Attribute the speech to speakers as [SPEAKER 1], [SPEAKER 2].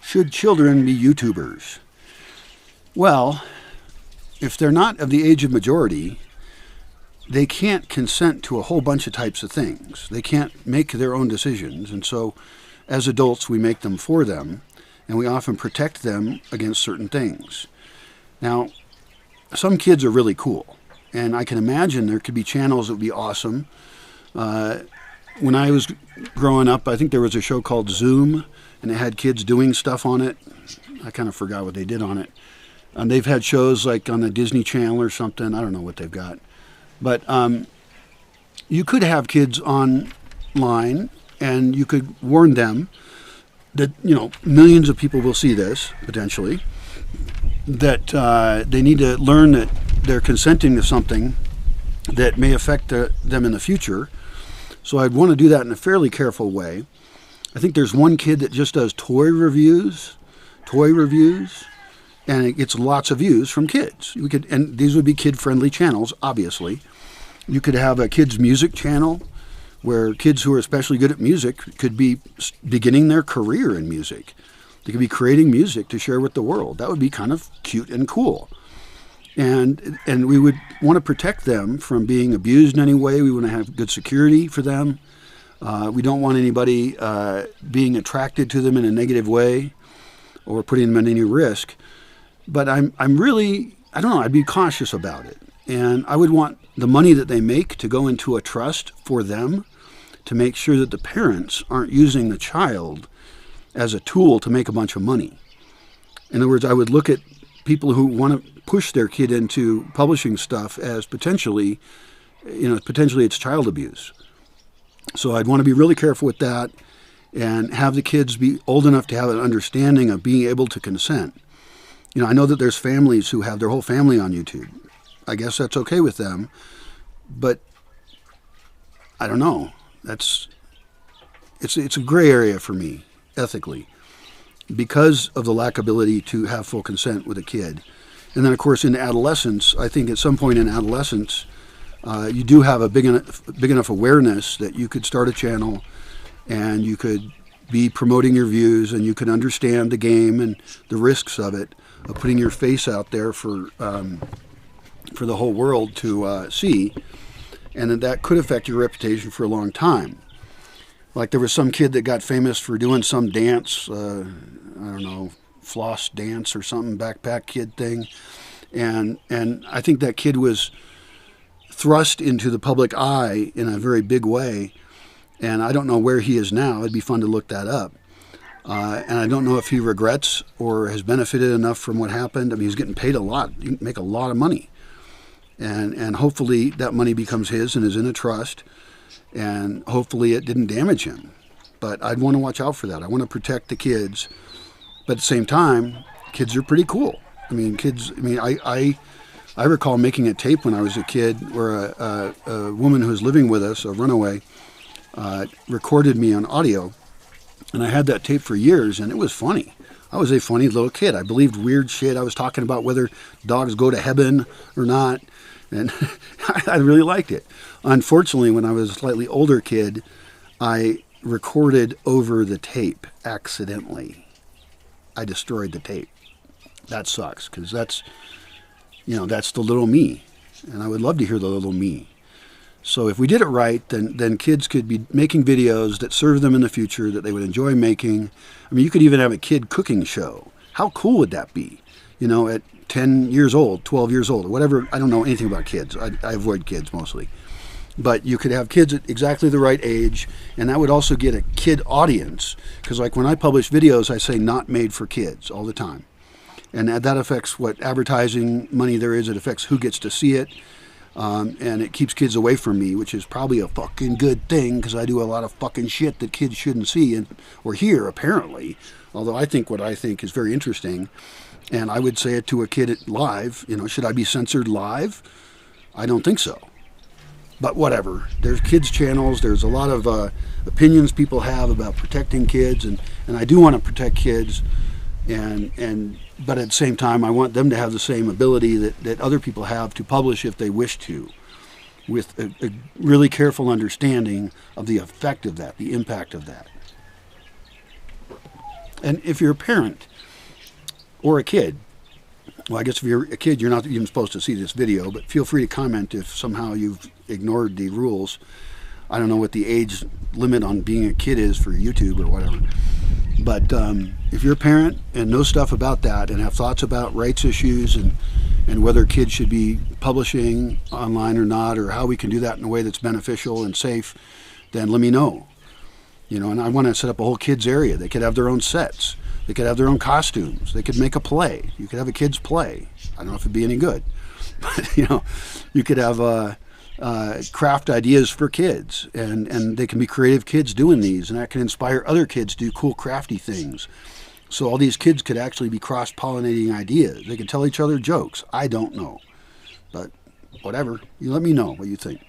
[SPEAKER 1] Should children be YouTubers? Well, if they're not of the age of majority, they can't consent to a whole bunch of types of things. They can't make their own decisions. And so as adults, we make them for them, and we often protect them against certain things. Now, some kids are really cool, and I can imagine there could be channels that would be awesome. When I was growing up, I think there was a show called Zoom, and it had kids doing stuff on it. I kind of forgot what they did on it. And they've had shows like on the Disney Channel or something. I don't know what they've got. But you could have kids online, and you could warn them that, millions of people will see this, potentially, that they need to learn that they're consenting to something that may affect them in the future. So I'd want to do that in a fairly careful way. I think there's one kid that just does toy reviews, and it gets lots of views from kids. And these would be kid-friendly channels, obviously. You could have a kids' music channel where kids who are especially good at music could be beginning their career in music. They could be creating music to share with the world. That would be kind of cute and cool. And we would want to protect them from being abused in any way. We want to have good security for them. We don't want anybody being attracted to them in a negative way or putting them at any risk. But I'm really, I don't know, I'd be cautious about it. And I would want the money that they make to go into a trust for them to make sure that the parents aren't using the child as a tool to make a bunch of money. In other words, I would look at people who want to push their kid into publishing stuff as potentially it's child abuse. So I'd want to be really careful with that and have the kids be old enough to have an understanding of being able to consent. I know that there's families who have their whole family on YouTube. I guess that's okay with them, but I don't know. It's a gray area for me, ethically, because of the lack ability to have full consent with a kid. And then, of course, in adolescence, I think at some point in adolescence, you do have a big enough awareness that you could start a channel and you could be promoting your views and you could understand the game and the risks of it, of putting your face out there for the whole world to see, and that could affect your reputation for a long time. Like there was some kid that got famous for doing some dance, I don't know, floss dance or something, backpack kid thing, and I think that kid was thrust into the public eye in a very big way, and I don't know where he is now. It'd be fun to look that up. And I don't know if he regrets or has benefited enough from what happened. I mean, he's getting paid a lot. You can make a lot of money. And hopefully that money becomes his and is in a trust. And hopefully it didn't damage him. But I'd want to watch out for that. I want to protect the kids. But at the same time, kids are pretty cool. I recall making a tape when I was a kid where a woman who was living with us, a runaway, recorded me on audio. And I had that tape for years, and it was funny. I was a funny little kid. I believed weird shit. I was talking about whether dogs go to heaven or not, and I really liked it. Unfortunately, when I was a slightly older kid, I recorded over the tape accidentally. I destroyed the tape. That sucks, because that's the little me, and I would love to hear the little me. So if we did it right, then kids could be making videos that serve them in the future, that they would enjoy making. I mean, you could even have a kid cooking show. How cool would that be? At 10 years old, 12 years old, or whatever. I don't know anything about kids. I avoid kids mostly. But you could have kids at exactly the right age, and that would also get a kid audience. Because like when I publish videos, I say not made for kids all the time. And that affects what advertising money there is. It affects who gets to see it. And it keeps kids away from me, which is probably a fucking good thing, because I do a lot of fucking shit that kids shouldn't see or hear, apparently. Although I think what I think is very interesting. And I would say it to a kid live, should I be censored live? I don't think so. But whatever. There's kids' channels. There's a lot of opinions people have about protecting kids. And I do want to protect kids. But at the same time, I want them to have the same ability that other people have to publish if they wish to, with a really careful understanding of the effect of that, the impact of that. And if you're a parent or a kid, well, I guess if you're a kid, you're not even supposed to see this video, but feel free to comment if somehow you've ignored the rules. I don't know what the age limit on being a kid is for YouTube or whatever. But if you're a parent and know stuff about that and have thoughts about rights issues and whether kids should be publishing online or not, or how we can do that in a way that's beneficial and safe, then let me know. You know, and I want to set up a whole kids area. They could have their own sets. They could have their own costumes. They could make a play. You could have a kids play. I don't know if it'd be any good, but you know, you could have craft ideas for kids, and they can be creative kids doing these, and that can inspire other kids to do cool crafty things. So all these kids could actually be cross-pollinating ideas. They could tell each other jokes. I don't know, but whatever. You let me know what you think.